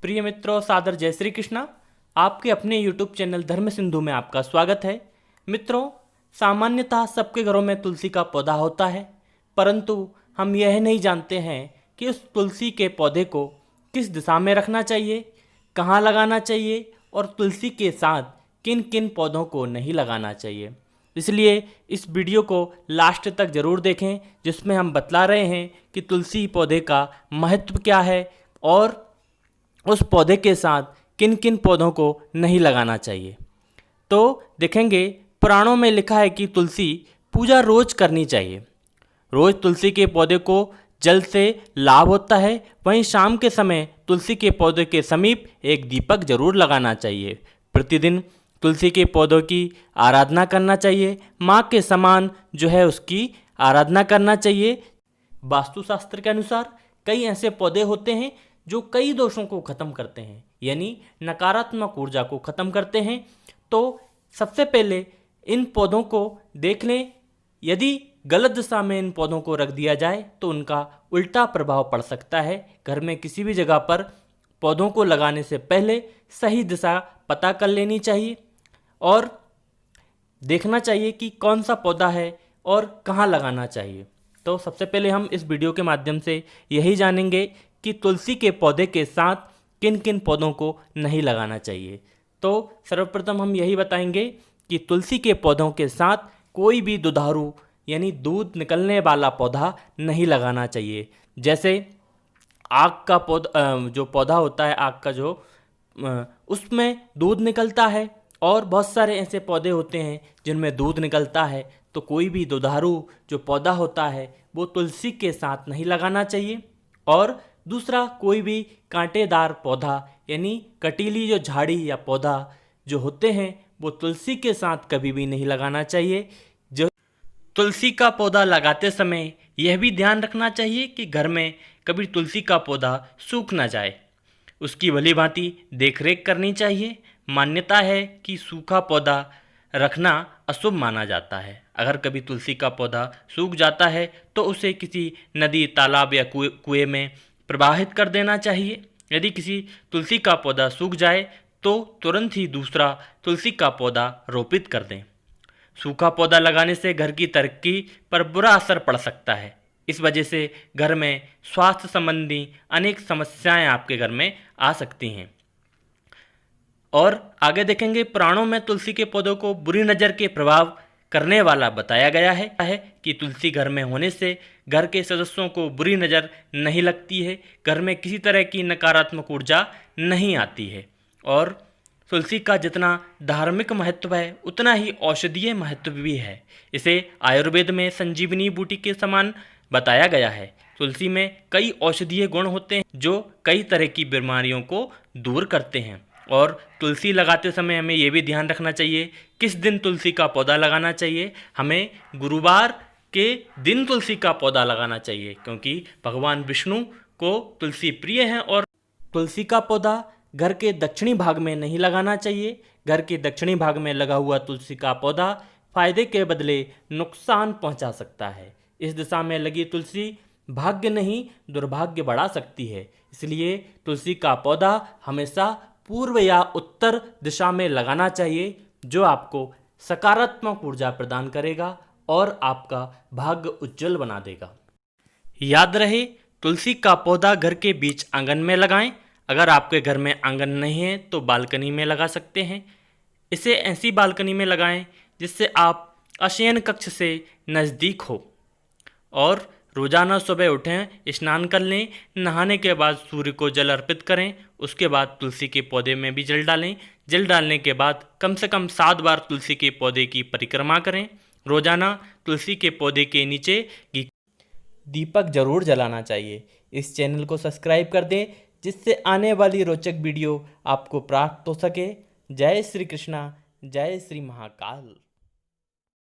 प्रिय मित्रों, सादर जय श्री कृष्णा। आपके अपने YouTube चैनल धर्म सिंधु में आपका स्वागत है। मित्रों, सामान्यतः सबके घरों में तुलसी का पौधा होता है, परंतु हम यह नहीं जानते हैं कि उस तुलसी के पौधे को किस दिशा में रखना चाहिए, कहाँ लगाना चाहिए और तुलसी के साथ किन किन पौधों को नहीं लगाना चाहिए। इसलिए इस वीडियो को लास्ट तक ज़रूर देखें, जिसमें हम बतला रहे हैं कि तुलसी पौधे का महत्व क्या है और उस पौधे के साथ किन किन पौधों को नहीं लगाना चाहिए। तो देखेंगे, पुराणों में लिखा है कि तुलसी पूजा रोज करनी चाहिए। रोज तुलसी के पौधे को जल से लाभ होता है। वहीं शाम के समय तुलसी के पौधे के समीप एक दीपक जरूर लगाना चाहिए। प्रतिदिन तुलसी के पौधों की आराधना करना चाहिए। माँ के समान जो है उसकी आराधना करना चाहिए। वास्तुशास्त्र के अनुसार कई ऐसे पौधे होते हैं जो कई दोषों को खत्म करते हैं, यानी नकारात्मक ऊर्जा को खत्म करते हैं। तो सबसे पहले इन पौधों को देख लें। यदि गलत दिशा में इन पौधों को रख दिया जाए तो उनका उल्टा प्रभाव पड़ सकता है। घर में किसी भी जगह पर पौधों को लगाने से पहले सही दिशा पता कर लेनी चाहिए और देखना चाहिए कि कौन सा पौधा है और कहाँ लगाना चाहिए। तो सबसे पहले हम इस वीडियो के माध्यम से यही जानेंगे कि तुलसी के पौधे के साथ किन किन पौधों को नहीं लगाना चाहिए। तो सर्वप्रथम हम यही बताएंगे कि तुलसी के पौधों के साथ कोई भी दुधारू यानी दूध निकलने वाला पौधा नहीं लगाना चाहिए। जैसे आग का पौधा, जो पौधा होता है आग का, उसमें दूध निकलता है और बहुत सारे ऐसे पौधे होते हैं जिनमें दूध निकलता है। तो कोई भी दुधारू जो पौधा होता है वो तुलसी के साथ नहीं लगाना चाहिए। और दूसरा, कोई भी कांटेदार पौधा यानी कटीली जो झाड़ी या पौधा जो होते हैं वो तुलसी के साथ कभी भी नहीं लगाना चाहिए। जो तुलसी का पौधा लगाते समय यह भी ध्यान रखना चाहिए कि घर में कभी तुलसी का पौधा सूख ना जाए, उसकी भली भांति देखरेख करनी चाहिए। मान्यता है कि सूखा पौधा रखना अशुभ माना जाता है। अगर कभी तुलसी का पौधा सूख जाता है तो उसे किसी नदी, तालाब या कुएं में प्रवाहित कर देना चाहिए। यदि किसी तुलसी का पौधा सूख जाए तो तुरंत ही दूसरा तुलसी का पौधा रोपित कर दें। सूखा पौधा लगाने से घर की तरक्की पर बुरा असर पड़ सकता है। इस वजह से घर में स्वास्थ्य संबंधी अनेक समस्याएं आपके घर में आ सकती हैं। और आगे देखेंगे, पुराणों में तुलसी के पौधों को बुरी नज़र के प्रभाव करने वाला बताया गया है कि तुलसी घर में होने से घर के सदस्यों को बुरी नज़र नहीं लगती है, घर में किसी तरह की नकारात्मक ऊर्जा नहीं आती है। और तुलसी का जितना धार्मिक महत्व है उतना ही औषधीय महत्व भी है। इसे आयुर्वेद में संजीवनी बूटी के समान बताया गया है। तुलसी में कई औषधीय गुण होते हैं जो कई तरह की बीमारियों को दूर करते हैं। और तुलसी लगाते समय हमें यह भी ध्यान रखना चाहिए किस दिन तुलसी का पौधा लगाना चाहिए। हमें गुरुवार के दिन तुलसी का पौधा लगाना चाहिए, क्योंकि भगवान विष्णु को तुलसी प्रिय है। और तुलसी का पौधा घर के दक्षिणी भाग में नहीं लगाना चाहिए। घर के दक्षिणी भाग में लगा हुआ तुलसी का पौधा फायदे के बदले नुकसान पहुंचा सकता है। इस दिशा में लगी तुलसी भाग्य नहीं दुर्भाग्य बढ़ा सकती है। इसलिए तुलसी का पौधा हमेशा पूर्व या उत्तर दिशा में लगाना चाहिए, जो आपको सकारात्मक ऊर्जा प्रदान करेगा और आपका भाग्य उज्जवल बना देगा। याद रहे, तुलसी का पौधा घर के बीच आंगन में लगाएं। अगर आपके घर में आंगन नहीं है तो बालकनी में लगा सकते हैं। इसे ऐसी बालकनी में लगाएं जिससे आप शयन कक्ष से नज़दीक हो। और रोजाना सुबह उठें, स्नान कर लें, नहाने के बाद सूर्य को जल अर्पित करें। उसके बाद तुलसी के पौधे में भी जल डालें। जल डालने के बाद कम से कम 7 बार तुलसी के पौधे की परिक्रमा करें। रोजाना तुलसी के पौधे के नीचे दीपक जरूर जलाना चाहिए। इस चैनल को सब्सक्राइब कर दें, जिससे आने वाली रोचक वीडियो आपको प्राप्त हो सके। जय श्री कृष्णा, जय श्री महाकाल।